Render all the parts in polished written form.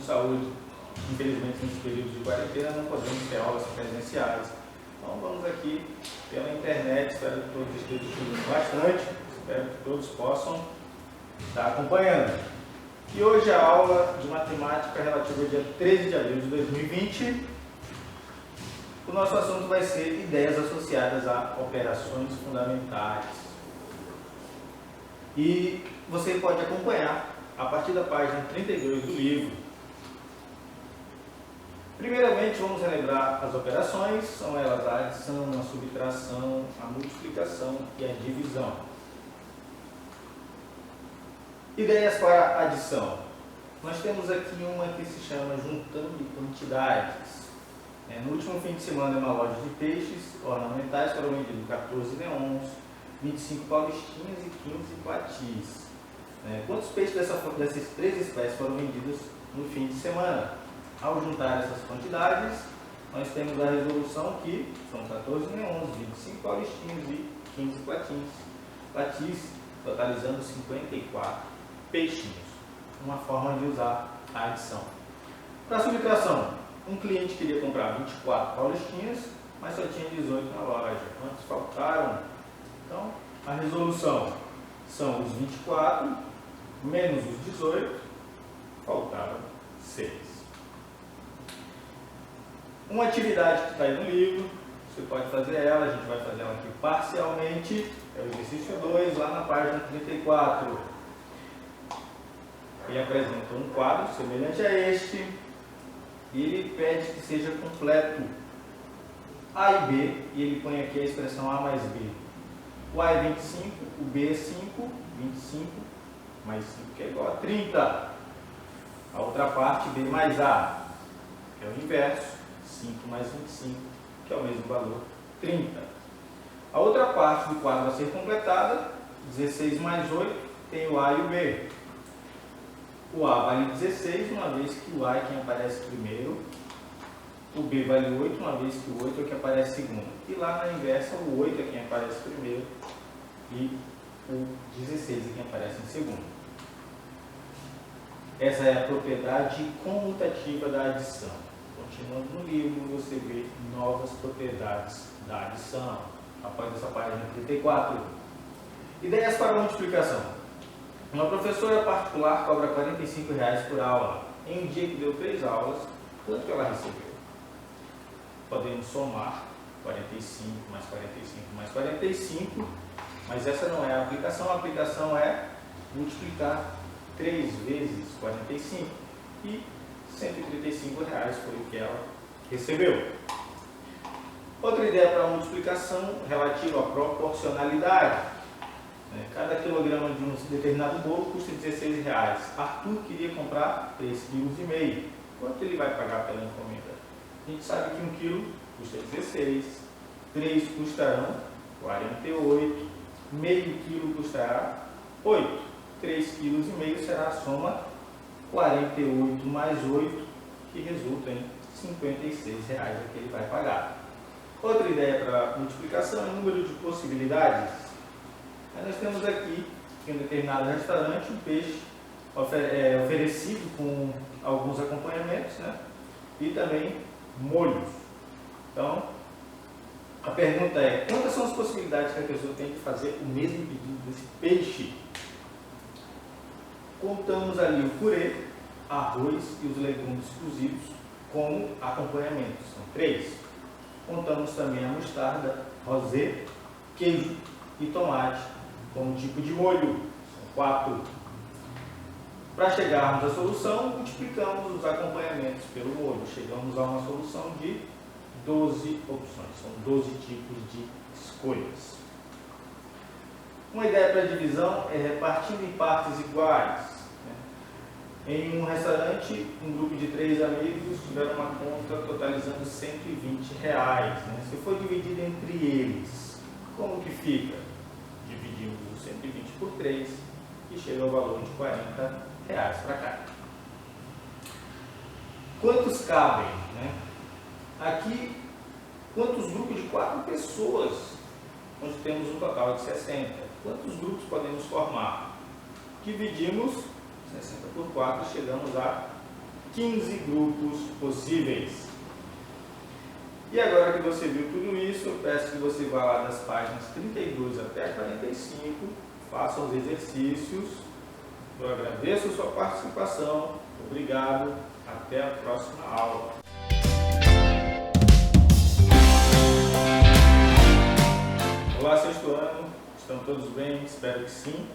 saúde, infelizmente nesse período de quarentena não podemos ter aulas presenciais. Então vamos aqui pela internet, espero que todos estejam estudando bastante, espero que todos possam estar acompanhando. E hoje a aula de matemática relativa ao dia 13 de abril de 2020. O nosso assunto vai ser ideias associadas a operações fundamentais. E você pode acompanhar a partir da página 32 do livro. Primeiramente, vamos relembrar as operações, são elas a adição, a subtração, a multiplicação e a divisão. Ideias para adição. Nós temos aqui uma que se chama juntando quantidades. No último fim de semana, uma loja de peixes ornamentais foram vendidos 14 neons, 25 paulistinhas e 15 patis. Quantos peixes dessas três espécies foram vendidos no fim de semana? Ao juntar essas quantidades, nós temos a resolução que são 14 neons, 25 paulistinhos e 15 patis, totalizando 54 peixinhos. Uma forma de usar a adição. Para a subtração, um cliente queria comprar 24 paulistinhas, mas só tinha 18 na loja. Quantos faltaram? Então, a resolução são os 24 menos os 18, faltaram 6. Uma atividade que está aí no livro, você pode fazer ela, a gente vai fazer ela aqui parcialmente, é o exercício 2, lá na página 34. Ele apresenta um quadro semelhante a este, e ele pede que seja completo A e B, e ele põe aqui a expressão A mais B. O A é 25, o B é 5, 25 mais 5 que é igual a 30. A outra parte, B mais A, que é o inverso, 5 mais 25, que é o mesmo valor, 30. A outra parte do quadro a ser completada, 16 mais 8, tem o A e o B. O A vale 16, uma vez que o A é quem aparece primeiro. O B vale 8, uma vez que o 8 é que aparece segundo. E lá na inversa, o 8 é quem aparece primeiro e o 16 é quem aparece em segundo. Essa é a propriedade comutativa da adição. Continuando no livro, você vê novas propriedades da adição. Após essa página 34. Ideias para multiplicação. Uma professora particular cobra R$ 45,00 por aula. Em um dia que deu 3 aulas, quanto que ela recebeu? Podemos somar 45 mais 45 mais 45, mas essa não é a aplicação é multiplicar 3 vezes 45 e R$ 135,00 foi o que ela recebeu. Outra ideia para multiplicação relativa à proporcionalidade. Cada quilograma de um determinado bolo custa R$ 16,00. Arthur queria comprar 3,5 kg. Quanto ele vai pagar pela encomenda? A gente sabe que 1 kg custa 16, 3 custarão 48, meio quilo custará 8, 3,5 kg será a soma 48 mais 8, que resulta em R$ 56,00 que ele vai pagar. Outra ideia para multiplicação é o número de possibilidades. Aí nós temos aqui, em um determinado restaurante, um peixe oferecido com alguns acompanhamentos, e também molhos. Então, a pergunta é, quantas são as possibilidades que a pessoa tem de fazer o mesmo pedido desse peixe? Contamos ali o purê, arroz e os legumes cozidos como acompanhamento, são 3. Contamos também a mostarda, rosé, queijo e tomate como tipo de molho, são 4. Para chegarmos à solução, multiplicamos os acompanhamentos pelo molho. Chegamos a uma solução de 12 opções, são 12 tipos de escolhas. Uma ideia para divisão é repartindo em partes iguais. Em um restaurante, um grupo de 3 amigos tiveram uma conta totalizando R$ 120,00. Se for dividido entre eles, como que fica? Dividimos os 120 por 3 e chega ao valor de R$ 40,00 para cá. Quantos cabem? Aqui, quantos grupos de 4 pessoas, onde temos um total de 60? Quantos grupos podemos formar? Dividimos 60 por 4 e chegamos a 15 grupos possíveis. E agora que você viu tudo isso, eu peço que você vá lá das páginas 32 até 45, faça os exercícios. Eu agradeço a sua participação. Obrigado. Até a próxima aula. Olá, sexto ano. Estão todos bem? Espero que sim.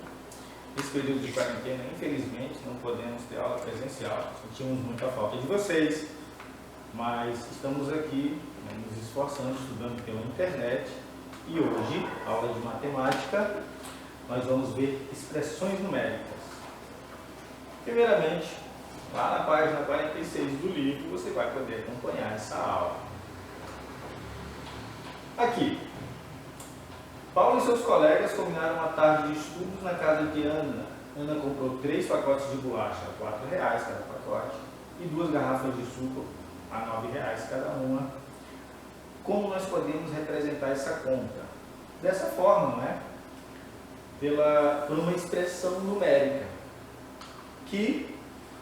Nesse período de quarentena, infelizmente, não podemos ter aula presencial. Sentimos muita falta de vocês. Mas estamos aqui, né, nos esforçando, estudando pela internet. E hoje, aula de matemática, nós vamos ver expressões numéricas. Primeiramente, lá na página 46 do livro, você vai poder acompanhar essa aula. Aqui, Paulo e seus colegas combinaram uma tarde de estudos na casa de Ana. Ana comprou 3 pacotes de bolacha a R$ 4 cada pacote e 2 garrafas de suco a R$ 9 cada uma. Como nós podemos representar essa compra? Dessa forma, não é? Por uma expressão numérica, que,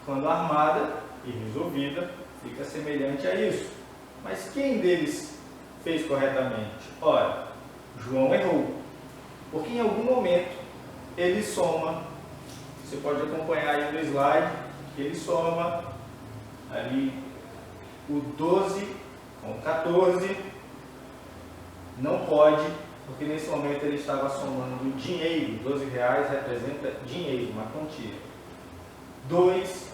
quando armada e resolvida, fica semelhante a isso. Mas quem deles fez corretamente? Ora, João errou, porque em algum momento ele soma, você pode acompanhar aí no slide, que ele soma ali o 12 com 14, não pode, porque nesse momento ele estava somando dinheiro, R$ 12 representa dinheiro, uma quantia. 2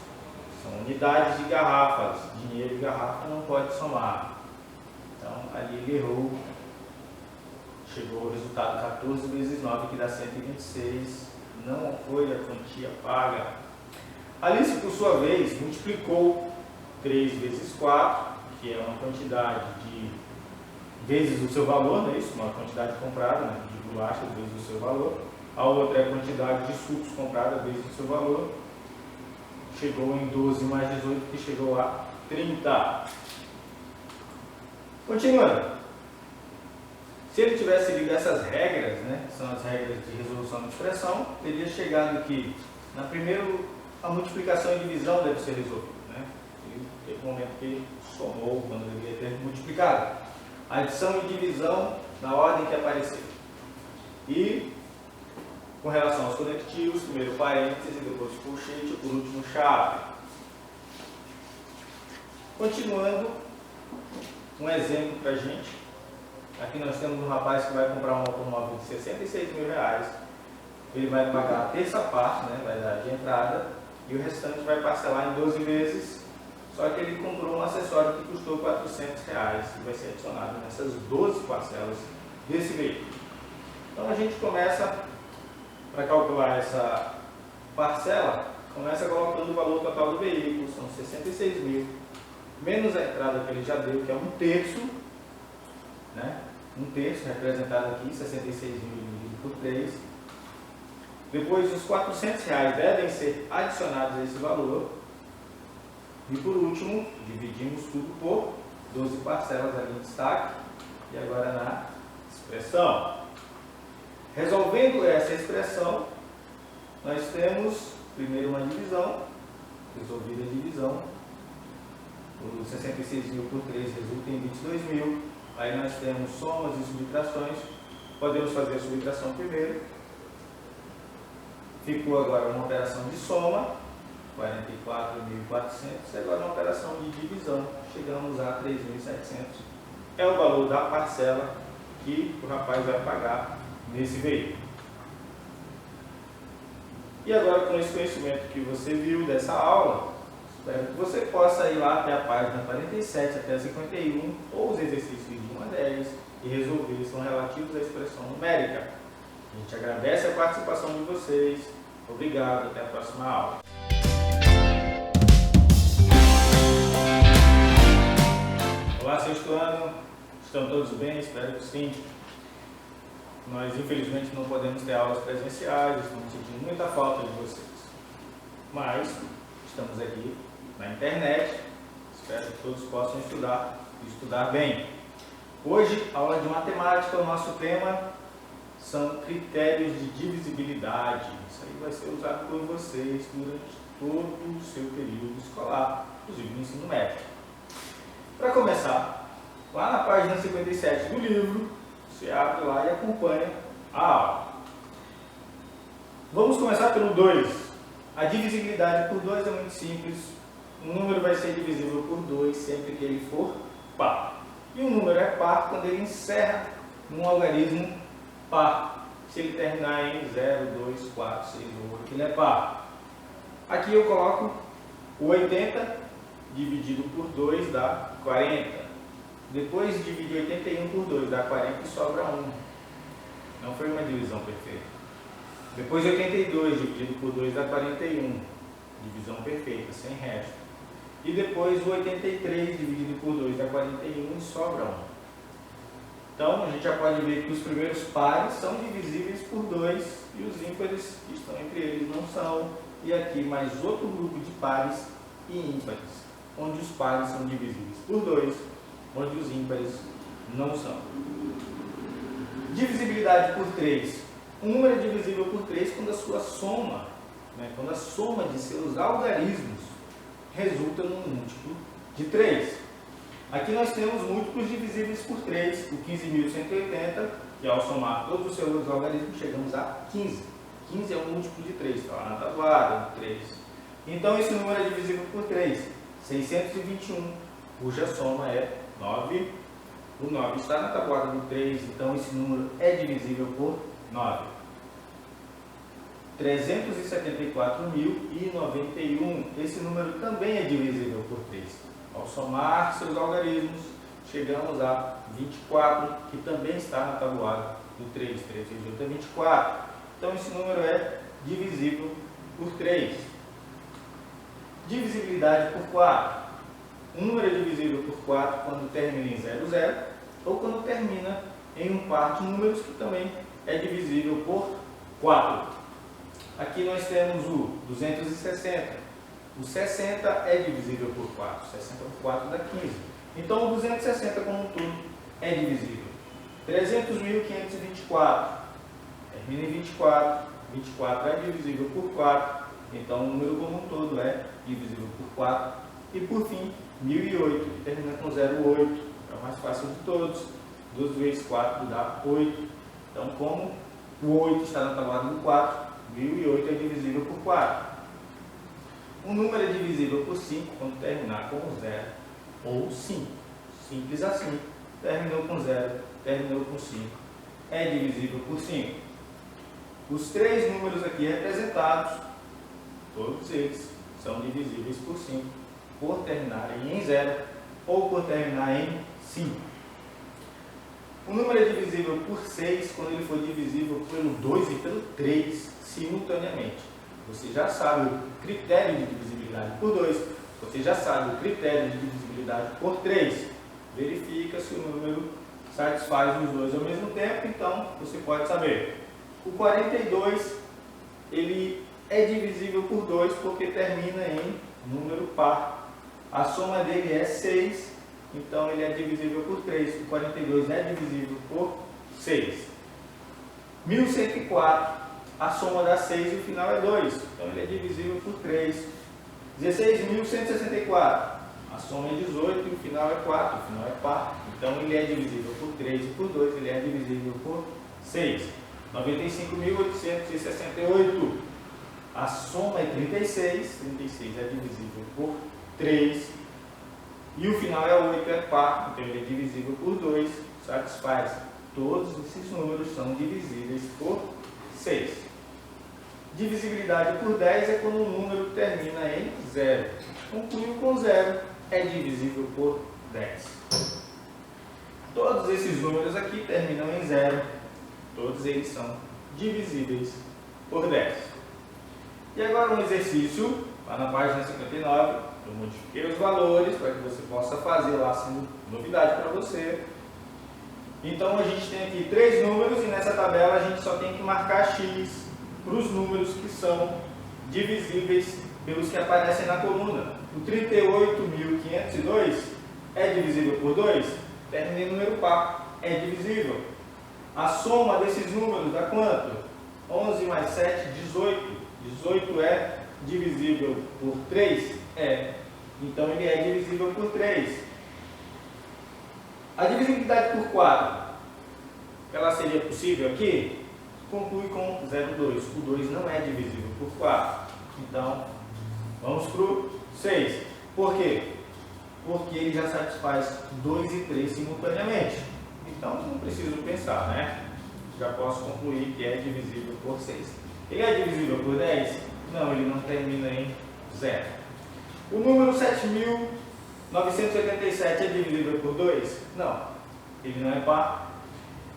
são unidades de garrafas, dinheiro e garrafa não pode somar. Então ali ele errou, chegou o resultado 14 vezes 9, que dá 126, não foi a quantia paga. Alice, por sua vez, multiplicou 3 vezes 4, que é uma quantidade de vezes o seu valor, não é isso? Uma quantidade comprada, né, de bolachas vezes o seu valor. A outra é a quantidade de sucos comprada vezes o seu valor. Chegou em 12 mais 18, que chegou a 30. Continuando. Se ele tivesse seguido essas regras, né, que são as regras de resolução de expressão, teria chegado que, na primeira, a multiplicação e divisão deve ser resolvida. Né? E teve um momento que ele somou quando deveria ter multiplicado. Adição e divisão na ordem que apareceu. E, com relação aos conectivos, primeiro parênteses, depois colchete, por último chave. Continuando, um exemplo para a gente. Aqui nós temos um rapaz que vai comprar um automóvel de R$ 66 mil. Ele vai pagar a terça parte, né, vai dar de entrada, e o restante vai parcelar em 12 vezes. Só que ele comprou um acessório que custou R$ 400 e vai ser adicionado nessas 12 parcelas desse veículo. Então a gente começa, para calcular essa parcela, começa colocando o valor total do veículo, são 66 mil, menos a entrada que ele já deu, que é 1/3, né? 1/3 representado aqui, 66 mil dividido por 3. Depois os R$ 400 devem ser adicionados a esse valor. E por último, dividimos tudo por 12 parcelas ali em destaque. E agora na expressão. Resolvendo essa expressão, nós temos primeiro uma divisão, resolvida a divisão. O 66 mil por 3 resulta em 22 mil. Aí nós temos somas e subtrações. Podemos fazer a subtração primeiro. Ficou agora uma operação de soma, 44.400, e agora uma operação de divisão, chegamos a 3.700. É o valor da parcela que o rapaz vai pagar nesse veículo. E agora, com esse conhecimento que você viu dessa aula, espero que você possa ir lá até a página 47 até a 51, ou os exercícios de 1 a 10, e resolver, são relativos à expressão numérica. A gente agradece a participação de vocês. Obrigado, até a próxima aula. Olá, sexto ano. Estão todos bem? Espero que sim. Nós, infelizmente, não podemos ter aulas presenciais, estamos sentindo muita falta de vocês. Mas estamos aqui na internet. Espero que todos possam estudar e estudar bem. Hoje, aula de matemática, o nosso tema são critérios de divisibilidade. Isso aí vai ser usado por vocês durante todo o seu período escolar. inclusive no ensino médio. Para começar, lá na página 57 do livro, você abre lá e acompanha a aula. Vamos começar pelo 2. A divisibilidade por 2 é muito simples. Um número vai ser divisível por 2 sempre que ele for par. E um número é par quando ele encerra num algarismo par. Se ele terminar em 0, 2, 4, 6 ou 8, ele é par. Aqui eu coloco o 80 dividido por 2 dá 40. Depois de dividir 81 por 2 dá 40 e sobra 1. Não foi uma divisão perfeita. Depois 82 dividido por 2 dá 41. Divisão perfeita, sem resto. E depois o 83 dividido por 2 dá 41 e sobra 1. Então a gente já pode ver que os primeiros pares são divisíveis por 2 e os ímpares que estão entre eles não são. E aqui mais outro grupo de pares e ímpares, onde os pares são divisíveis por 2, onde os ímpares não são. Divisibilidade por 3. Um número é divisível por 3 quando a sua soma, quando a soma de seus algarismos resulta num múltiplo de 3. Aqui nós temos múltiplos divisíveis por 3, o 15.180, e ao somar todos os seus algarismos chegamos a 15. 15 é um múltiplo de 3, está lá na tabuada, 3. Então esse número é divisível por 3, 621, cuja soma é 9. O 9 está na tabuada do 3, então esse número é divisível por 9. 374.091, esse número também é divisível por 3. Ao somar seus algarismos, chegamos a 24, que também está na tabuada do 3. 3 vezes 8 é 24. Então esse número é divisível por 3. Divisibilidade por 4. Um número é divisível por 4 quando termina em 0, 0, ou quando termina em um par de números, que também é divisível por 4. Aqui nós temos o 260. O 60 é divisível por 4. 60 por 4 dá 15. Então o 260 como um todo é divisível. 300.524. Termina em 24. 24 é divisível por 4. Então o número como um todo é divisível por 4. E por fim, 1008, que termina com 0,8. É o mais fácil de todos. 2 vezes 4 dá 8. Então como o 8 está na tabuada do 4, 1008 é divisível por 4. Um número é divisível por 5 quando terminar com 0 ou 5. Simples assim. Terminou com 0, terminou com 5. É divisível por 5. Os 3 números aqui representados, todos eles, são divisíveis por 5, por terminarem em 0 ou por terminar em 5. O número é divisível por 6 quando ele for divisível pelo 2 e pelo 3 simultaneamente. Você já sabe o critério de divisibilidade por 2, você já sabe o critério de divisibilidade por 3. Verifica se o número satisfaz os dois ao mesmo tempo, então você pode saber. O 42, ele é divisível por 2 porque termina em número par. A soma dele é 6, então ele é divisível por 3. O 42 é divisível por 6. 1104. A soma dá 6 e o final é 2. Então ele é divisível por 3. 16.164. A soma é 18 e o final é 4. O final é par. Então ele é divisível por 3 e por 2. Ele é divisível por 6. 95.868. A soma é 36. 36 é divisível por 3. E o final é 8, é par. Então ele é divisível por 2. Satisfaz. Todos esses números são divisíveis por 6. Divisibilidade por 10 é quando o número termina em 0. Concluiu com 0, é divisível por 10. Todos esses números aqui terminam em 0. Todos eles são divisíveis por 10. E agora um exercício, lá na página 59, eu modifiquei os valores para que você possa fazer lá sendo novidade para você. Então a gente tem aqui 3 números e nessa tabela a gente só tem que marcar X para os números que são divisíveis pelos que aparecem na coluna. O 38.502 é divisível por 2? Termina em número par, é divisível. A soma desses números dá quanto? 11 mais 7, 18. 18 é divisível por 3? É. então ele é divisível por 3. A divisibilidade por 4, ela seria possível aqui? Conclui com 0,2. O 2 não é divisível por 4. Então, vamos para o 6. Por quê? Porque ele já satisfaz 2 e 3 simultaneamente. Então, não preciso pensar, né? Já posso concluir que é divisível por 6. Ele é divisível por 10? Não, ele não termina em 0. O número 7.987 é divisível por 2? Não, ele não é par.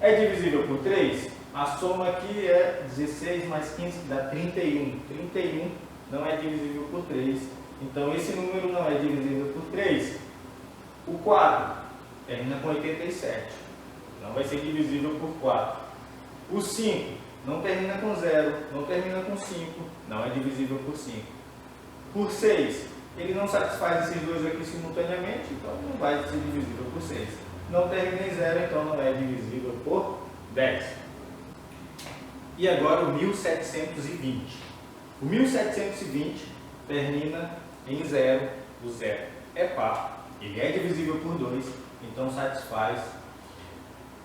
É divisível por 3? A soma aqui é 16 mais 15, que dá 31. 31 não é divisível por 3. Então, esse número não é divisível por 3. O 4 termina com 87. Não vai ser divisível por 4. O 5 não termina com 0, não termina com 5. Não é divisível por 5. Por 6, ele não satisfaz esses dois aqui simultaneamente, então não vai ser divisível por 6. Não termina em 0, então não é divisível por 10. E agora o 1720. O 1720 termina em 0. O 0 é par. Ele é divisível por 2, então satisfaz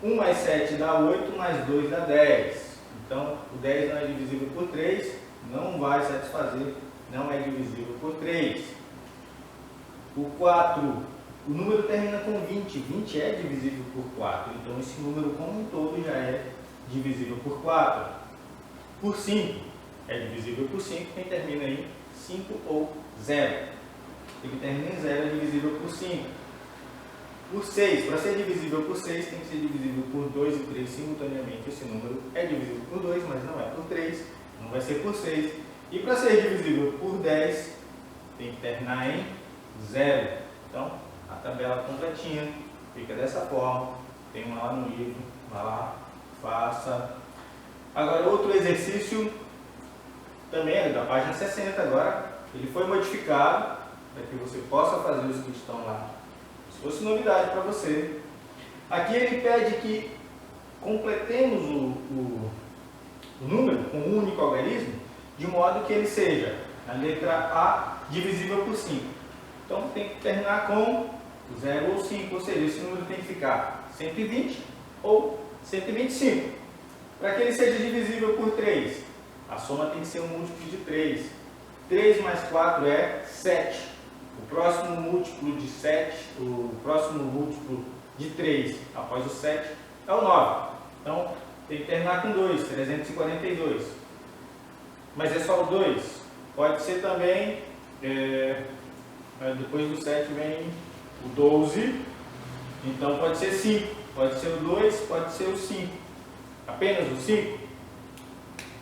1 mais 7 dá 8, mais 2 dá 10. Então, o 10 não é divisível por 3, não vai satisfazer, não é divisível por 3. O 4, o número termina com 20. 20 é divisível por 4, então esse número como um todo já é divisível por 4. Por 5, é divisível por 5, quem termina em 5 ou 0. Ele termina em 0, é divisível por 5. Por 6, para ser divisível por 6, tem que ser divisível por 2 e 3 simultaneamente. Esse número é divisível por 2, mas não é por 3, não vai ser por 6. E para ser divisível por 10, tem que terminar em 0. Então, a tabela completinha fica dessa forma. Tem uma lá no livro, vá lá, faça. Agora, outro exercício, também é da página 60 agora. Ele foi modificado para que você possa fazer os que estão lá. Se fosse novidade para você. Aqui ele pede que completemos o número com um único algarismo, de modo que ele seja, a letra A, divisível por 5. Então tem que terminar com 0 ou 5, ou seja, esse número tem que ficar 120 ou 125. Para que ele seja divisível por 3, a soma tem que ser um múltiplo de 3. 3 mais 4 é 7. O próximo múltiplo de 7, o próximo múltiplo de 3 após o 7 é o 9. Então, tem que terminar com 2, 342. Mas é só o 2. Pode ser também, depois do 7 vem o 12. Então, pode ser 5. Pode ser o 2, pode ser o 5. Apenas o 5.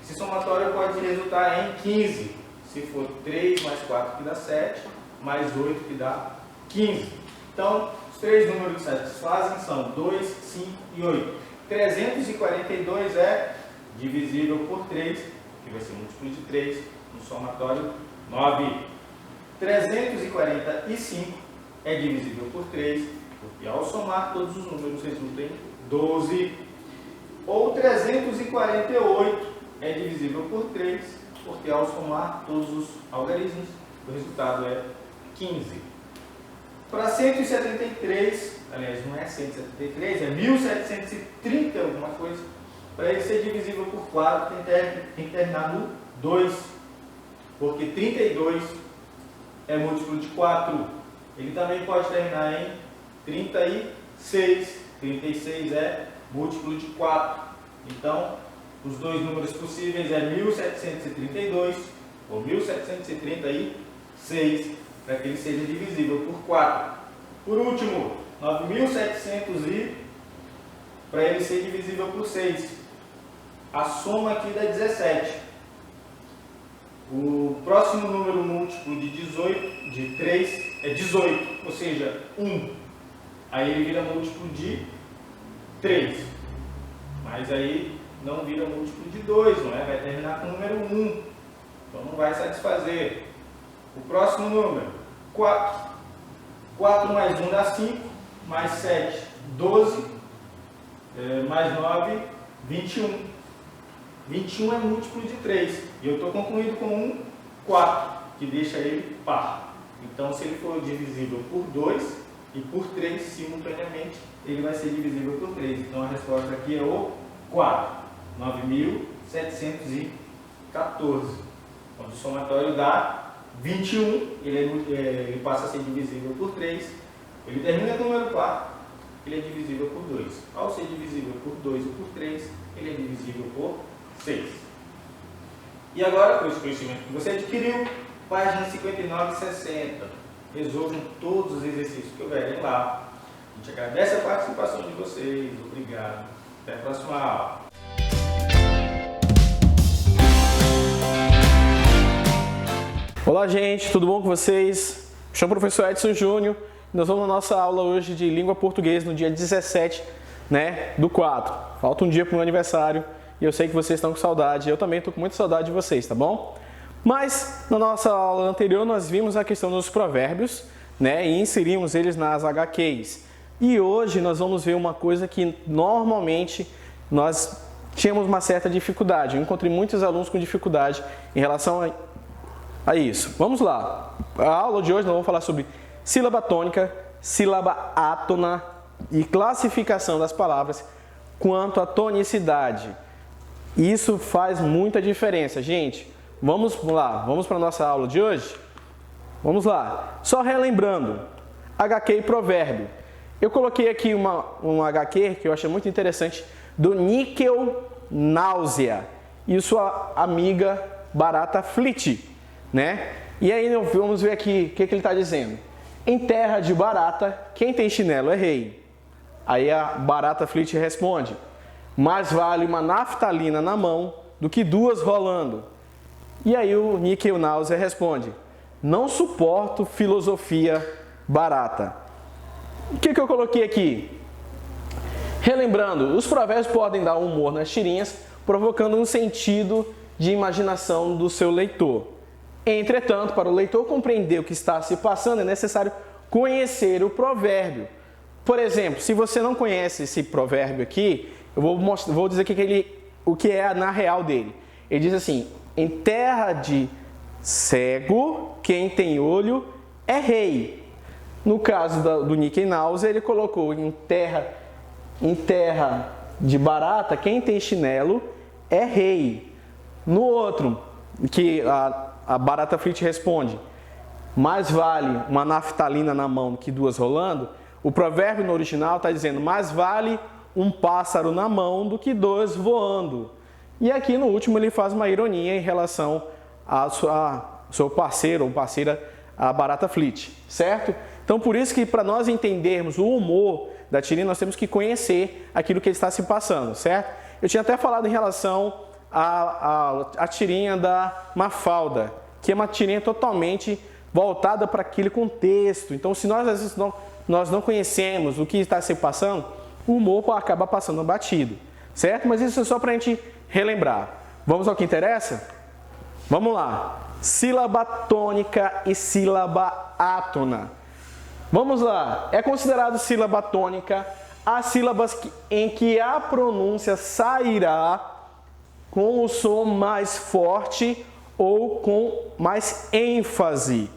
Esse somatório pode resultar em 15. Se for 3 mais 4 que dá 7, mais 8 que dá 15. Então, os três números que satisfazem são 2, 5 e 8. 342 é divisível por 3, que vai ser múltiplo de 3, no somatório 9. 345 é divisível por 3, porque ao somar todos os números resulta em 12. Ou 348 é divisível por 3, porque ao somar todos os algarismos, o resultado é 15. Para 173, aliás, não é 173, é 1730 alguma coisa. Para ele ser divisível por 4, tem que terminar no 2, porque 32 é múltiplo de 4. Ele também pode terminar em 36. 36 é múltiplo de 4. Então, os dois números possíveis é 1732 ou 1736, para que ele seja divisível por 4. Por último, 9.700 e para ele ser divisível por 6. A soma aqui dá 17. O próximo número múltiplo de 3 é 18, ou seja, 1. Aí ele vira múltiplo de 3. Mas aí não vira múltiplo de 2, não é? Vai terminar com o número 1. Então não vai satisfazer. O próximo número, 4. 4 mais 1 dá 5, mais 7, 12, mais 9, 21. 21 é múltiplo de 3. E eu estou concluindo com 1, 4, que deixa ele par. Então, se ele for divisível por 2 e por 3 simultaneamente, ele vai ser divisível por 3. Então, a resposta aqui é o 4. 9.714. Quando o somatório dá 21, ele passa a ser divisível por 3. Ele termina no número 4, ele é divisível por 2. Ao ser divisível por 2 ou por 3, ele é divisível por 6. E agora, com esse conhecimento que você adquiriu, página 59 e 60. Resolvam todos os exercícios que houverem lá. A gente agradece a participação de vocês. Obrigado. Até a próxima aula. Olá, gente. Tudo bom com vocês? Me chamo o professor Edson Júnior. Nós vamos na nossa aula hoje de língua portuguesa no dia 17, do 4. Falta um dia para o meu aniversário e eu sei que vocês estão com saudade. Eu também estou com muita saudade de vocês, tá bom? Mas na nossa aula anterior nós vimos a questão dos provérbios, e inserimos eles nas HQs. E hoje nós vamos ver uma coisa que normalmente nós tínhamos uma certa dificuldade. Eu encontrei muitos alunos com dificuldade em relação a isso. Vamos lá. A aula de hoje nós vamos falar sobre sílaba tônica, sílaba átona e classificação das palavras quanto à tonicidade. Isso faz muita diferença, gente. Vamos lá, vamos para a nossa aula de hoje? Vamos lá. Só relembrando, HQ e provérbio. Eu coloquei aqui uma HQ que eu achei muito interessante, do Níquel Náusea e sua amiga Barata Flit, E aí vamos ver aqui o que ele está dizendo. Em terra de barata, quem tem chinelo é rei. Aí a Barata Flit responde: mais vale uma naftalina na mão do que duas rolando. E aí o Níquel Náusea responde: não suporto filosofia barata. O que eu coloquei aqui? Relembrando, os provérbios podem dar humor nas tirinhas, provocando um sentido de imaginação do seu leitor. Entretanto, para o leitor compreender o que está se passando, é necessário conhecer o provérbio. Por exemplo, se você não conhece esse provérbio aqui, eu vou dizer o que é na real dele. Ele diz assim: em terra de cego, quem tem olho é rei. No caso do Níquel Náusea, ele colocou em terra de barata, quem tem chinelo é rei. No outro, que a Barata Flit responde: mais vale uma naftalina na mão do que duas rolando. O provérbio no original está dizendo: mais vale um pássaro na mão do que dois voando. E aqui no último ele faz uma ironia em relação ao seu parceiro ou parceira, a Barata Flit, certo? Então por isso que para nós entendermos o humor da tirinha, nós temos que conhecer aquilo que está se passando, certo? Eu tinha até falado em relação à tirinha da Mafalda, que é uma tirinha totalmente voltada para aquele contexto. Então se nós às vezes nós não conhecemos o que está se passando, o humor acaba passando batido, certo? Mas isso é só para a gente relembrar. Vamos ao que interessa? Vamos lá. Sílaba tônica e sílaba átona. Vamos lá. É considerado sílaba tônica as sílabas em que a pronúncia sairá com o som mais forte ou com mais ênfase.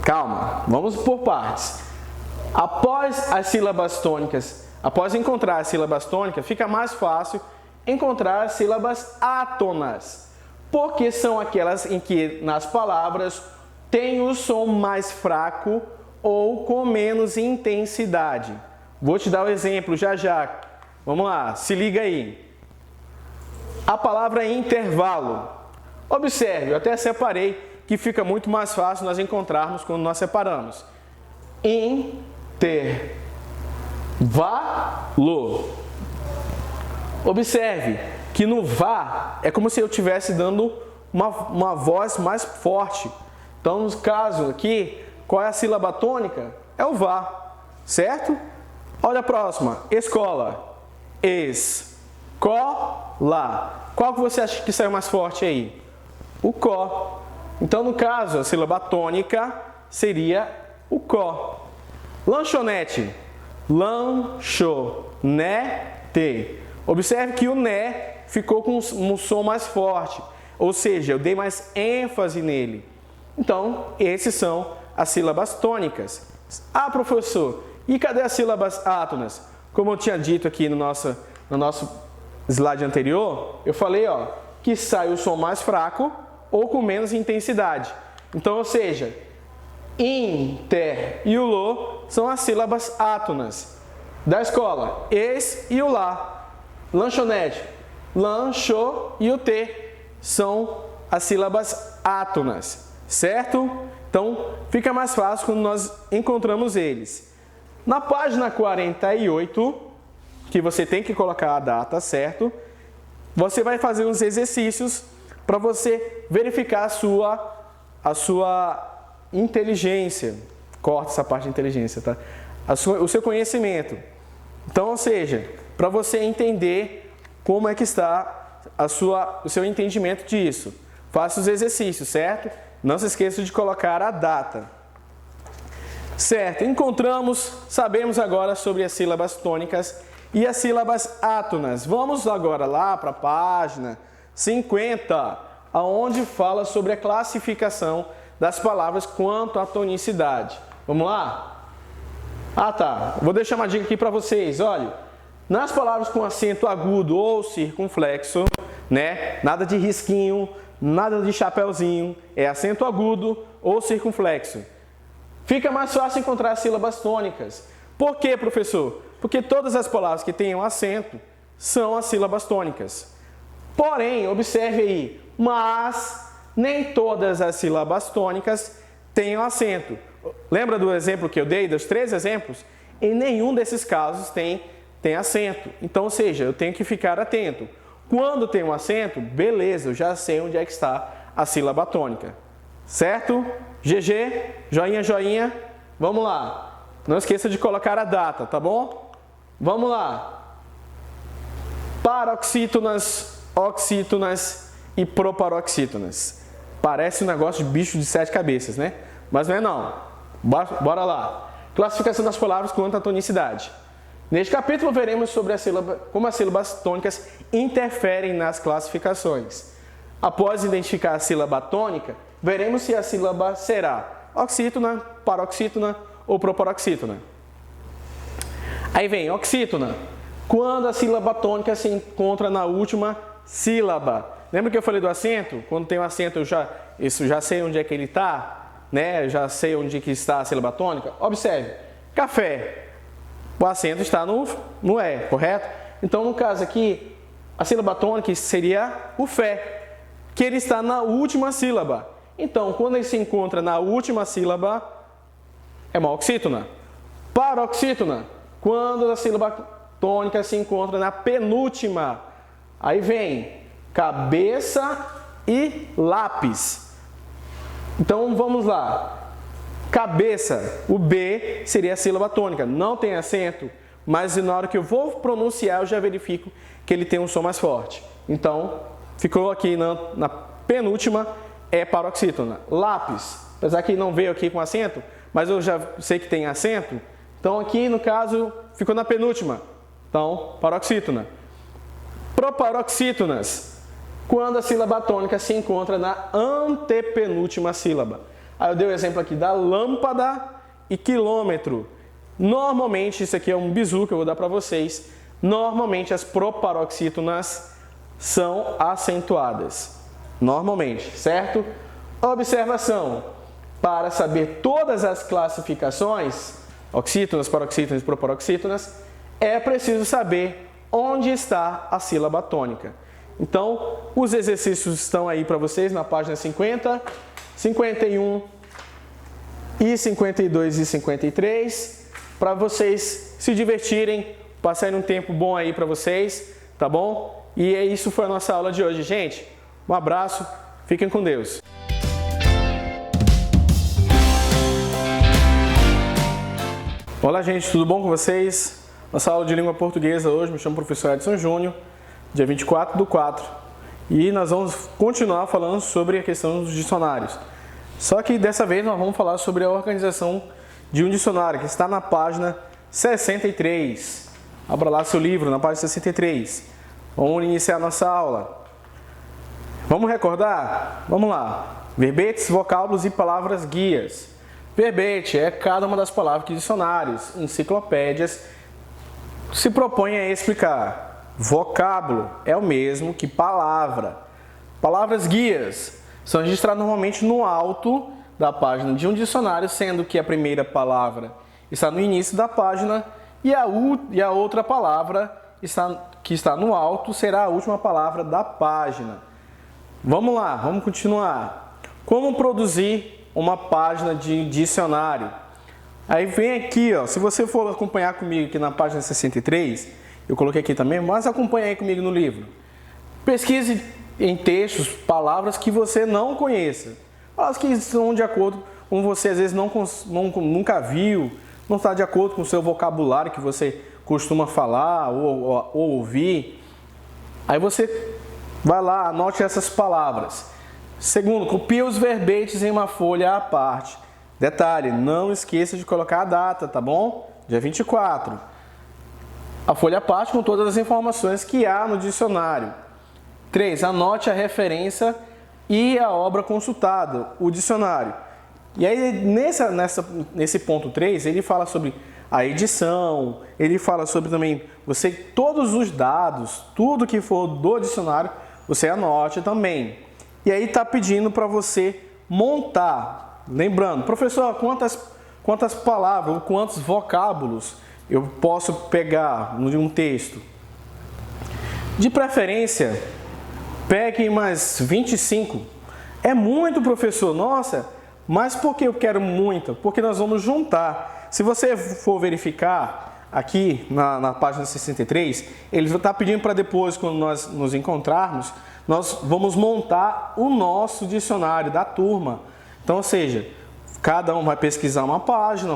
Calma, vamos por partes. Após as sílabas tônicas, após encontrar as sílabas tônicas, fica mais fácil encontrar as sílabas átonas, porque são aquelas em que nas palavras tem o som mais fraco ou com menos intensidade. Vou te dar o exemplo já. Vamos lá, se liga aí. A palavra intervalo. Observe, eu até separei, que fica muito mais fácil nós encontrarmos quando nós separamos. Intervalo. Observe que no vá é como se eu estivesse dando uma voz mais forte. Então, no caso aqui, qual é a sílaba tônica? É o vá, certo? Olha a próxima. Escola. Escola. Qual que você acha que saiu mais forte aí? O có. Então, no caso, a sílaba tônica seria o có. Lanchonete. Lanchonete. Observe que o né ficou com um som mais forte. Ou seja, eu dei mais ênfase nele. Então, esses são as sílabas tônicas. Ah, professor, e cadê as sílabas átonas? Como eu tinha dito aqui no nosso slide anterior, eu falei que sai o som mais fraco ou com menos intensidade. Então, ou seja, in, ter e o lo são as sílabas átonas. Da escola, es e o lá. Lanchonete, lancho e o t são as sílabas átonas, certo? Então, fica mais fácil quando nós encontramos eles. Na página 48, que você tem que colocar a data, certo? Você vai fazer uns exercícios para você verificar a sua inteligência. Corta essa parte de inteligência, tá? O seu conhecimento. Então, ou seja, para você entender como é que está o seu entendimento disso. Faça os exercícios, certo? Não se esqueça de colocar a data. Certo, sabemos agora sobre as sílabas tônicas e as sílabas átonas. Vamos agora lá para a página 50, aonde fala sobre a classificação das palavras quanto à tonicidade. Vamos lá? Ah, tá. Vou deixar uma dica aqui para vocês. Olha, nas palavras com acento agudo ou circunflexo, né? Nada de risquinho, nada de chapeuzinho, é acento agudo ou circunflexo. Fica mais fácil encontrar as sílabas tônicas. Por quê, professor? Porque todas as palavras que tenham acento são as sílabas tônicas. Porém, observe aí, mas nem todas as sílabas tônicas têm acento. Lembra do exemplo que eu dei, dos 3 exemplos? Em nenhum desses casos tem acento. Então, ou seja, eu tenho que ficar atento. Quando tem um acento, beleza, eu já sei onde é que está a sílaba tônica. Certo? GG, joinha, joinha. Vamos lá. Não esqueça de colocar a data, tá bom? Vamos lá. Paroxítonas, oxítonas e proparoxítonas. Parece um negócio de bicho de 7 cabeças, né? Mas não é não. Bora lá. Classificação das palavras quanto à tonicidade. Neste capítulo veremos sobre como as sílabas tônicas interferem nas classificações. Após identificar a sílaba tônica, veremos se a sílaba será oxítona, paroxítona ou proparoxítona. Aí vem oxítona, quando a sílaba tônica se encontra na última sílaba. Lembra que eu falei do acento? Quando tem um acento eu já sei onde é que ele está, né? Eu já sei onde que está a sílaba tônica. Observe, café. O acento está no E, correto? Então, no caso aqui, a sílaba tônica seria o fé, que ele está na última sílaba. Então, quando ele se encontra na última sílaba, é uma oxítona. Paroxítona, quando a sílaba tônica se encontra na penúltima. Aí vem cabeça e lápis. Então, vamos lá. Cabeça, o B seria a sílaba tônica, não tem acento, mas na hora que eu vou pronunciar eu já verifico que ele tem um som mais forte. Então, ficou aqui na penúltima, é paroxítona. Lápis, apesar que não veio aqui com acento, mas eu já sei que tem acento, então aqui no caso ficou na penúltima, então paroxítona. Proparoxítonas, quando a sílaba tônica se encontra na antepenúltima sílaba. Aí eu dei o exemplo aqui da lâmpada e quilômetro. Normalmente, isso aqui é um bizu que eu vou dar para vocês. Normalmente as proparoxítonas são acentuadas. Normalmente, certo? Observação. Para saber todas as classificações, oxítonas, paroxítonas e proparoxítonas, é preciso saber onde está a sílaba tônica. Então, os exercícios estão aí para vocês na página 50, 51 e 52 e 53, para vocês se divertirem, passarem um tempo bom aí para vocês, tá bom? E isso foi a nossa aula de hoje, gente. Um abraço, fiquem com Deus. Olá, gente, tudo bom com vocês? Nossa aula de língua portuguesa hoje, me chamo professor Edson Júnior, dia 24/4. E nós vamos continuar falando sobre a questão dos dicionários. Só que dessa vez nós vamos falar sobre a organização de um dicionário, que está na página 63. Abra lá seu livro, na página 63. Vamos iniciar a nossa aula. Vamos recordar? Vamos lá. verbetes, vocábulos e palavras guias. Verbete é cada uma das palavras que dicionários, enciclopédias se propõem a explicar. Vocábulo é o mesmo que palavra. Palavras guias são registradas normalmente no alto da página de um dicionário, sendo que a primeira palavra está no início da página e a outra palavra que está no alto será a última palavra da página. Vamos lá, vamos continuar. Como produzir uma página de dicionário? Aí vem aqui, ó, se você for acompanhar comigo aqui na página 63, eu coloquei aqui também, mas acompanha aí comigo no livro. Pesquise em textos palavras que você não conheça. Palavras que estão de acordo com você, às vezes nunca viu, não está de acordo com o seu vocabulário que você costuma falar ou ouvir. Aí você vai lá, anote essas palavras. Segundo, copie os verbetes em uma folha à parte. Detalhe, não esqueça de colocar a data, tá bom? Dia 24. A folha à parte com todas as informações que há no dicionário. 3. Anote a referência e a obra consultada, o dicionário. E aí, nesse ponto 3, ele fala sobre a edição, ele fala sobre também todos os dados, tudo que for do dicionário, você anote também. E aí está pedindo para você montar. Lembrando, professor, quantas palavras, quantos vocábulos eu posso pegar de um texto? De preferência, pegue mais 25. É muito, professor? Nossa, mas por que eu quero muito? Porque nós vamos juntar. Se você for verificar aqui na página 63, ele está pedindo para depois, quando nós nos encontrarmos, nós vamos montar o nosso dicionário da turma. Então, ou seja, cada um vai pesquisar uma página,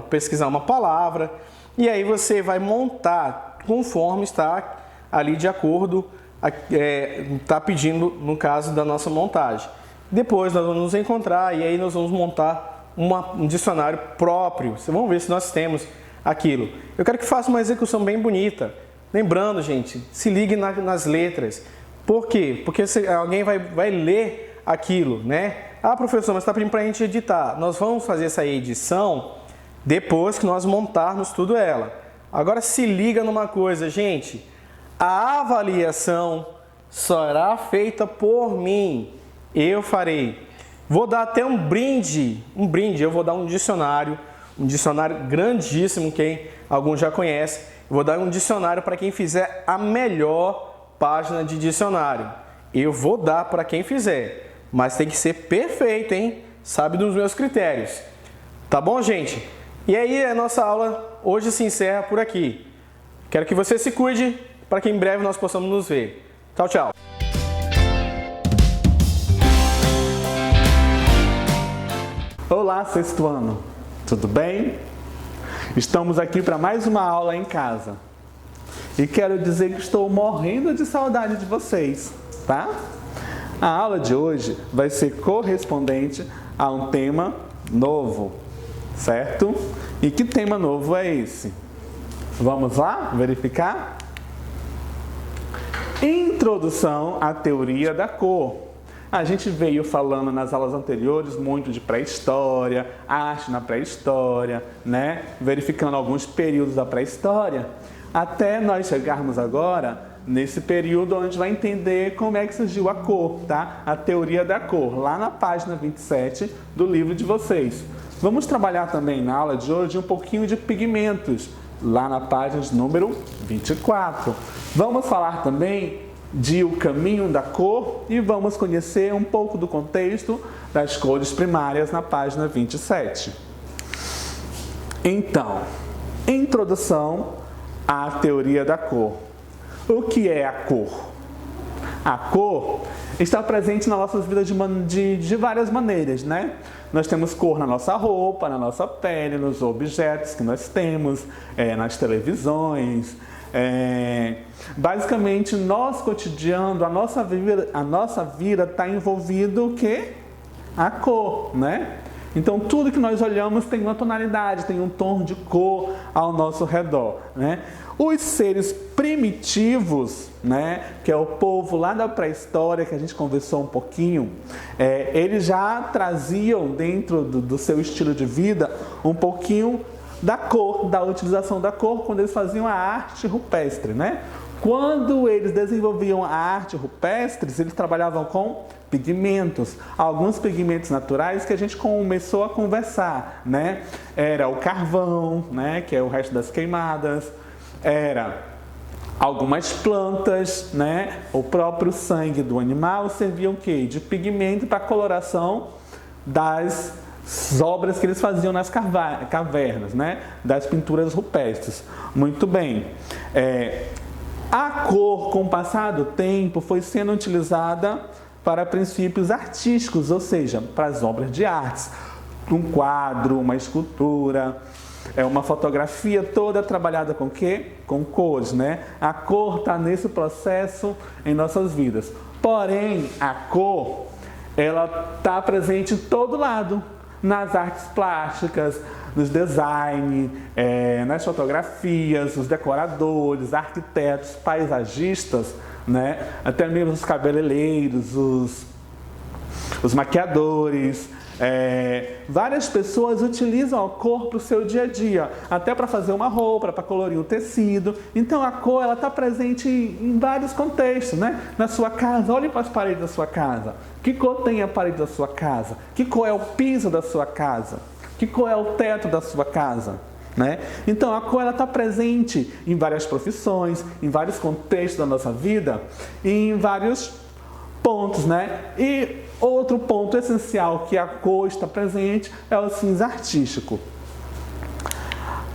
pesquisar uma palavra, e aí você vai montar conforme está ali de acordo, está pedindo no caso da nossa montagem. Depois nós vamos nos encontrar e aí nós vamos montar um dicionário próprio. Vamos ver se nós temos aquilo. Eu quero que faça uma execução bem bonita. Lembrando, gente, se ligue nas letras. Por quê? Porque alguém vai ler aquilo, né? Ah, professor, mas está pedindo para a gente editar. Nós vamos fazer essa edição depois que nós montarmos tudo ela. Agora se liga numa coisa, gente. A avaliação será feita por mim. Eu farei. Vou dar até um brinde. Eu vou dar um dicionário grandíssimo, que alguns já conhecem. Vou dar um dicionário para quem fizer a melhor página de dicionário. Eu vou dar para quem fizer, mas tem que ser perfeito, hein? Sabe dos meus critérios. Tá bom, gente? E aí a nossa aula hoje se encerra por aqui. Quero que você se cuide para que em breve nós possamos nos ver. Tchau, tchau. Olá, sexto ano. Tudo bem? Estamos aqui para mais uma aula em casa. E quero dizer que estou morrendo de saudade de vocês, tá? A aula de hoje vai ser correspondente a um tema novo, certo? E que tema novo é esse? Vamos lá verificar? Introdução à teoria da cor. A gente veio falando nas aulas anteriores muito de pré-história, arte na pré-história, né? Verificando alguns períodos da pré-história, até nós chegarmos agora nesse período onde vai entender como é que surgiu a cor, tá? A teoria da cor, lá na página 27 do livro de vocês. Vamos trabalhar também na aula de hoje um pouquinho de pigmentos, lá na página de número 24. Vamos falar também de o caminho da cor e vamos conhecer um pouco do contexto das cores primárias na página 27. Então, introdução à teoria da cor. O que é a cor? A cor está presente nas nossas vidas de várias maneiras, né? Nós temos cor na nossa roupa, na nossa pele, nos objetos que nós temos, nas televisões. Basicamente, nosso cotidiano, a nossa vida está envolvido o quê? A cor, né? Então, tudo que nós olhamos tem uma tonalidade, tem um tom de cor ao nosso redor, né? Os seres primitivos, né, que é o povo lá da pré-história, que a gente conversou um pouquinho, eles já traziam dentro do seu estilo de vida um pouquinho da cor, da utilização da cor, quando eles faziam a arte rupestre, né? Quando eles desenvolviam a arte rupestre, eles trabalhavam com pigmentos, alguns pigmentos naturais que a gente começou a conversar, né? Era o carvão, né, que é o resto das queimadas, era algumas plantas, né? O próprio sangue do animal servia o quê? De pigmento para coloração das obras que eles faziam nas cavernas, né? Das pinturas rupestres. Muito bem. A cor, com o passar do tempo, foi sendo utilizada para princípios artísticos, ou seja, para as obras de artes. Um quadro, uma escultura, uma fotografia toda trabalhada com o quê? Com cores, né? A cor está nesse processo em nossas vidas. Porém, a cor, ela está presente em todo lado. Nas artes plásticas, nos design, nas fotografias, os decoradores, arquitetos, paisagistas, né? Até mesmo os cabeleireiros, os maquiadores. Várias pessoas utilizam a cor para o seu dia a dia, até para fazer uma roupa, para colorir o tecido. Então a cor está presente em vários contextos, né? Na sua casa, olhe para as paredes da sua casa. Que cor tem a parede da sua casa? Que cor é o piso da sua casa? Que cor é o teto da sua casa? Né? Então a cor está presente em várias profissões, em vários contextos da nossa vida e em vários pontos, né? E outro ponto essencial que a cor está presente é o cinza artístico.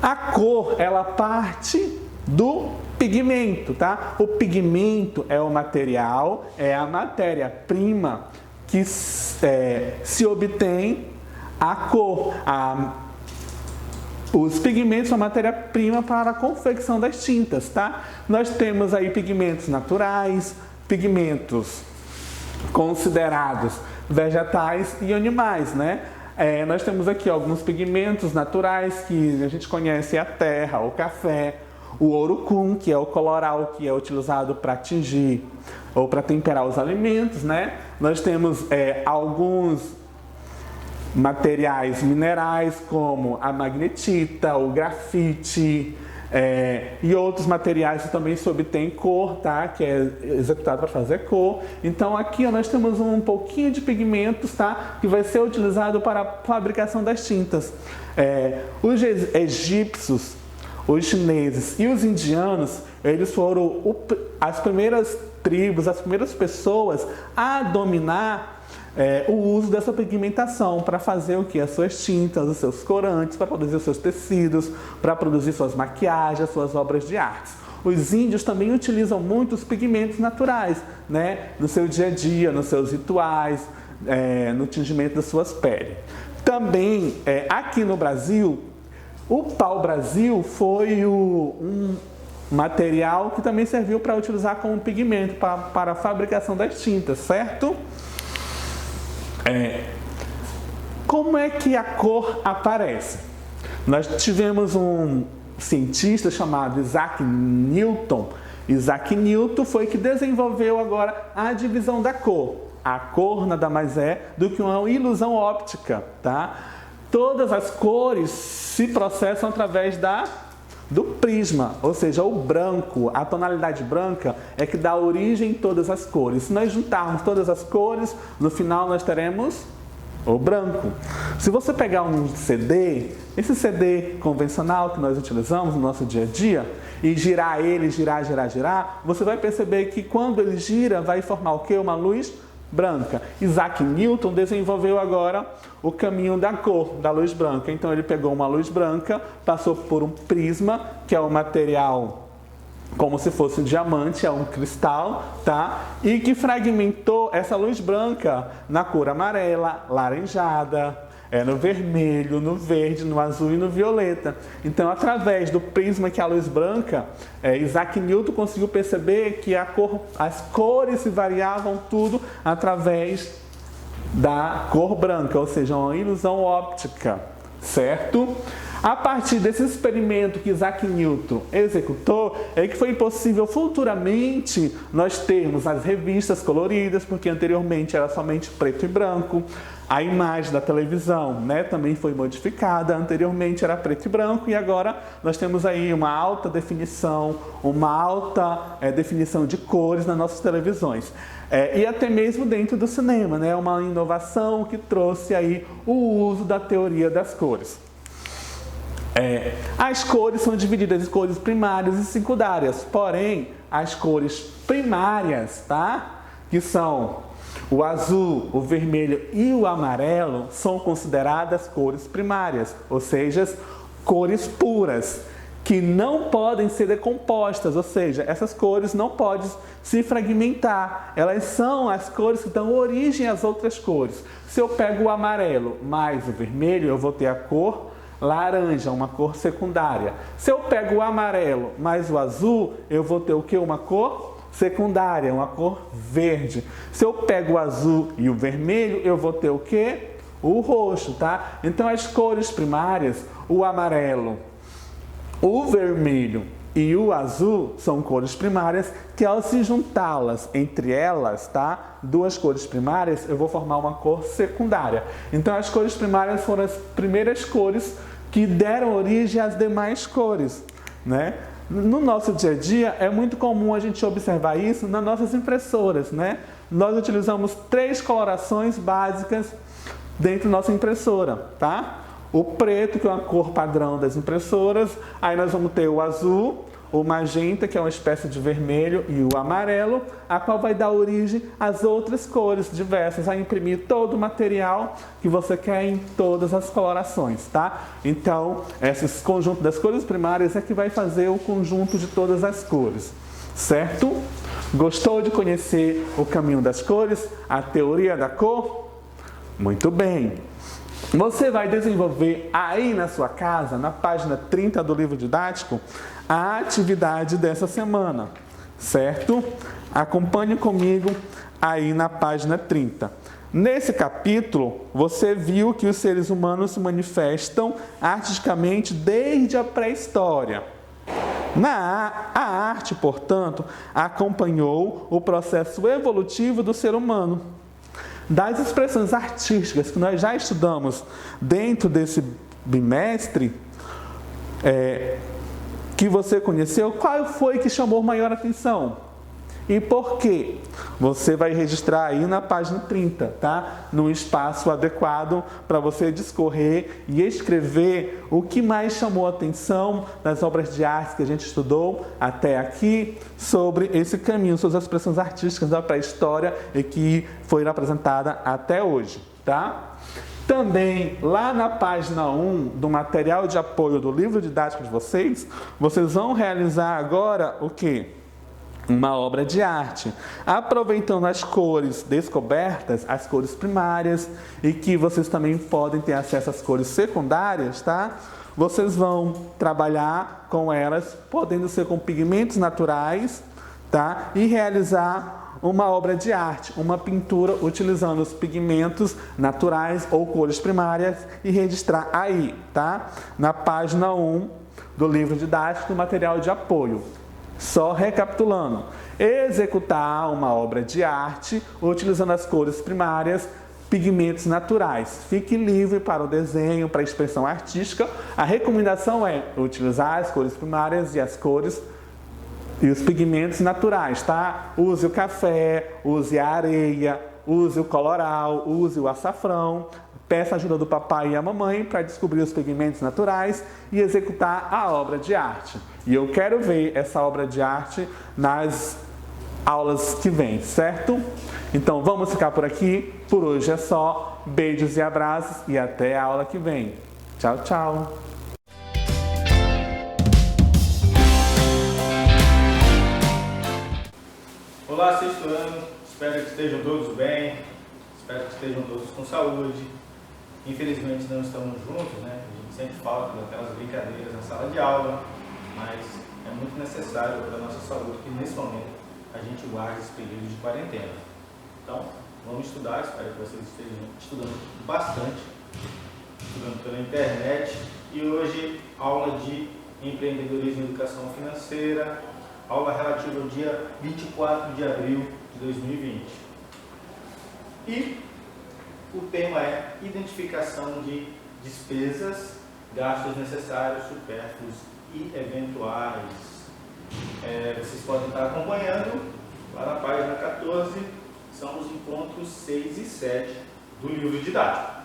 A cor, ela parte do pigmento, tá? O pigmento é o material, é a matéria-prima que se obtém a cor. Os pigmentos são a matéria-prima para a confecção das tintas, tá? Nós temos aí pigmentos naturais, pigmentos considerados vegetais e animais, né? Nós temos aqui alguns pigmentos naturais que a gente conhece: a terra, o café, o ouro-cum, que é o coloral que é utilizado para tingir ou para temperar os alimentos, né? Nós temos alguns materiais minerais como a magnetita, o grafite, e outros materiais que também se obtém cor, tá? Que é executado para fazer cor. Então aqui nós temos um pouquinho de pigmentos, tá? Que vai ser utilizado para a fabricação das tintas. Os egípcios, os chineses e os indianos, eles foram as primeiras tribos, as primeiras pessoas a dominar o uso dessa pigmentação para fazer o que? As suas tintas, os seus corantes, para produzir os seus tecidos, para produzir suas maquiagens, suas obras de arte. Os índios também utilizam muito os pigmentos naturais, né? No seu dia a dia, nos seus rituais, no tingimento das suas peles. Também, aqui no Brasil, o pau-brasil foi um material que também serviu para utilizar como pigmento para a fabricação das tintas, certo? Como é que a cor aparece? Nós tivemos um cientista chamado Isaac Newton. Isaac Newton foi que desenvolveu agora a divisão da cor. A cor nada mais é do que uma ilusão óptica, tá? Todas as cores se processam através do prisma, ou seja, o branco, a tonalidade branca é que dá origem a todas as cores. Se nós juntarmos todas as cores, no final nós teremos o branco. Se você pegar um CD, esse CD convencional que nós utilizamos no nosso dia a dia, e girar ele, girar, você vai perceber que quando ele gira, vai formar o quê? Uma luz branca. Isaac Newton desenvolveu agora o caminho da cor, da luz branca. Então ele pegou uma luz branca, passou por um prisma, que é um material como se fosse um diamante, é um cristal, tá? E que fragmentou essa luz branca na cor amarela, laranjada, no vermelho, no verde, no azul e no violeta. Então, através do prisma que é a luz branca, Isaac Newton conseguiu perceber que as cores se variavam tudo através da cor branca, ou seja, uma ilusão óptica, certo? A partir desse experimento que Isaac Newton executou, é que foi possível futuramente nós termos as revistas coloridas, porque anteriormente era somente preto e branco. A imagem da televisão, né, também foi modificada, anteriormente era preto e branco e agora nós temos aí uma alta definição, definição de cores nas nossas televisões. E até mesmo dentro do cinema, né, uma inovação que trouxe aí o uso da teoria das cores. As cores são divididas em cores primárias e secundárias, porém as cores primárias, tá, que são o azul, o vermelho e o amarelo, são consideradas cores primárias, ou seja, cores puras, que não podem ser decompostas, ou seja, essas cores não podem se fragmentar. Elas são as cores que dão origem às outras cores. Se eu pego o amarelo mais o vermelho, eu vou ter a cor laranja, uma cor secundária. Se eu pego o amarelo mais o azul, eu vou ter o que? Uma cor secundária, uma cor verde. Se eu pego o azul e o vermelho, eu vou ter o que? O roxo, tá? Então as cores primárias, o amarelo, o vermelho e o azul são cores primárias que, ao se juntá-las entre elas, tá? Duas cores primárias, eu vou formar uma cor secundária. Então as cores primárias foram as primeiras cores que deram origem às demais cores, né? No nosso dia a dia, é muito comum a gente observar isso nas nossas impressoras, né? Nós utilizamos 3 colorações básicas dentro da nossa impressora, tá? O preto, que é uma cor padrão das impressoras, aí nós vamos ter o azul, o magenta, que é uma espécie de vermelho, e o amarelo, a qual vai dar origem às outras cores diversas, a imprimir todo o material que você quer em todas as colorações, tá? Então, esse conjunto das cores primárias é que vai fazer o conjunto de todas as cores, certo? Gostou de conhecer o caminho das cores, a teoria da cor? Muito bem! Você vai desenvolver aí na sua casa, na página 30 do livro didático, a atividade dessa semana, certo? Acompanhe comigo aí na página 30. Nesse capítulo, você viu que os seres humanos se manifestam artisticamente desde a pré-história. A arte, portanto, acompanhou o processo evolutivo do ser humano. Das expressões artísticas que nós já estudamos dentro desse bimestre, que você conheceu, qual foi que chamou maior atenção? E por quê? Você vai registrar aí na página 30, tá? Num espaço adequado para você discorrer e escrever o que mais chamou a atenção nas obras de arte que a gente estudou até aqui sobre esse caminho, sobre as expressões artísticas da pré-história e que foi apresentada até hoje, tá? Também, lá na página 1 do material de apoio do livro didático de vocês, vocês vão realizar agora o quê? Uma obra de arte, aproveitando as cores descobertas, as cores primárias, e que vocês também podem ter acesso às cores secundárias, tá? Vocês vão trabalhar com elas, podendo ser com pigmentos naturais, tá? E realizar uma obra de arte, uma pintura utilizando os pigmentos naturais ou cores primárias e registrar aí, tá? Na página 1 do livro didático, do material de apoio. Só recapitulando, executar uma obra de arte utilizando as cores primárias, pigmentos naturais. Fique livre para o desenho, para a expressão artística. A recomendação é utilizar as cores primárias e as cores e os pigmentos naturais, tá? Use o café, use a areia, use o coloral, use o açafrão. Peça a ajuda do papai e a mamãe para descobrir os pigmentos naturais e executar a obra de arte. E eu quero ver essa obra de arte nas aulas que vêm, certo? Então vamos ficar por aqui. Por hoje é só. Beijos e abraços e até a aula que vem. Tchau, tchau! Olá, sexto ano. Espero que estejam todos bem. Espero que estejam todos com saúde. Infelizmente não estamos juntos, né? A gente sempre fala daquelas brincadeiras na sala de aula, mas é muito necessário para a nossa saúde que nesse momento a gente guarde esse período de quarentena. Então, vamos estudar, espero que vocês estejam estudando bastante, estudando pela internet. E hoje, aula de empreendedorismo e educação financeira, aula relativa ao dia 24 de abril de 2020. E o tema é identificação de despesas, gastos necessários, supérfluos e eventuais. Vocês podem estar acompanhando lá na página 14, são os encontros 6 e 7 do livro didático.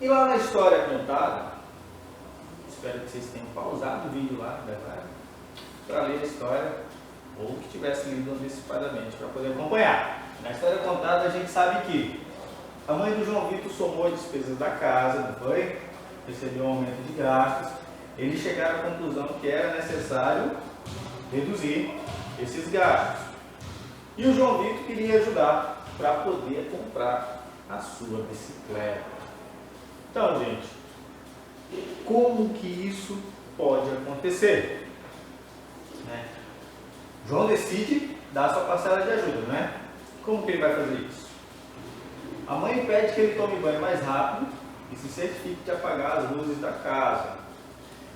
E lá na história contada, espero que vocês tenham pausado o vídeo lá, para ler a história, ou que tivesse lido antecipadamente para poder acompanhar. Na história contada a gente sabe que a mãe do João Vitor somou as despesas da casa, não foi? Recebeu um aumento de gastos. Eles chegaram à conclusão que era necessário reduzir esses gastos. E o João Vitor queria ajudar para poder comprar a sua bicicleta. Então, gente, como que isso pode acontecer? João decide dar a sua parcela de ajuda, né? Como que ele vai fazer isso? A mãe pede que ele tome banho mais rápido e se certifique de apagar as luzes da casa.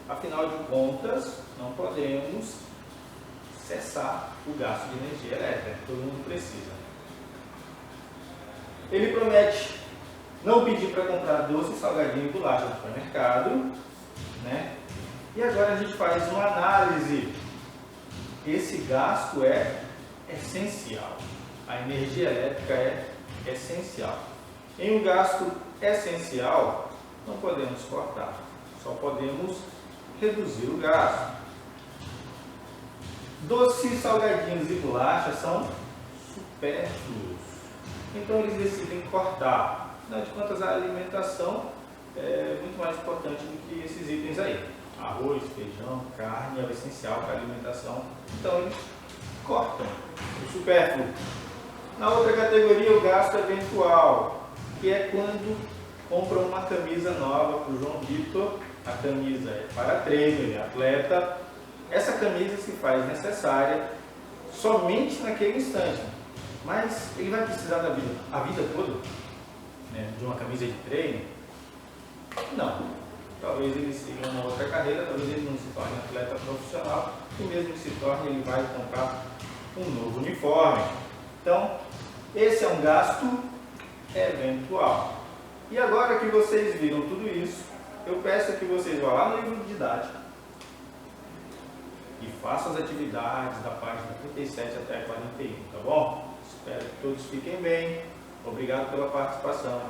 Afinal de contas, não podemos cessar o gasto de energia elétrica, todo mundo precisa. Ele promete não pedir para comprar doce, salgadinho e bolacha no supermercado, né? E agora a gente faz uma análise. Esse gasto é essencial. A energia elétrica é essencial. Em um gasto essencial, não podemos cortar, só podemos reduzir o gasto. Doces, salgadinhos e bolachas são supérfluos, então eles decidem cortar. Afinal de contas, a alimentação é muito mais importante do que esses itens aí. Arroz, feijão, carne é o essencial para a alimentação, então eles cortam o supérfluo. Na outra categoria, o gasto eventual, que é quando compram uma camisa nova para o João Vitor. A camisa é para treino, ele é atleta. Essa camisa se faz necessária somente naquele instante, mas ele vai precisar a vida toda, né, de uma camisa de treino? Não. Talvez ele siga uma outra carreira, talvez ele não se torne atleta profissional, e mesmo que se torne, ele vai comprar um novo uniforme. Então, esse é um gasto eventual. E agora que vocês viram tudo isso, eu peço que vocês vão lá no livro didático e façam as atividades da página 37 até 41, tá bom? Espero que todos fiquem bem. Obrigado pela participação.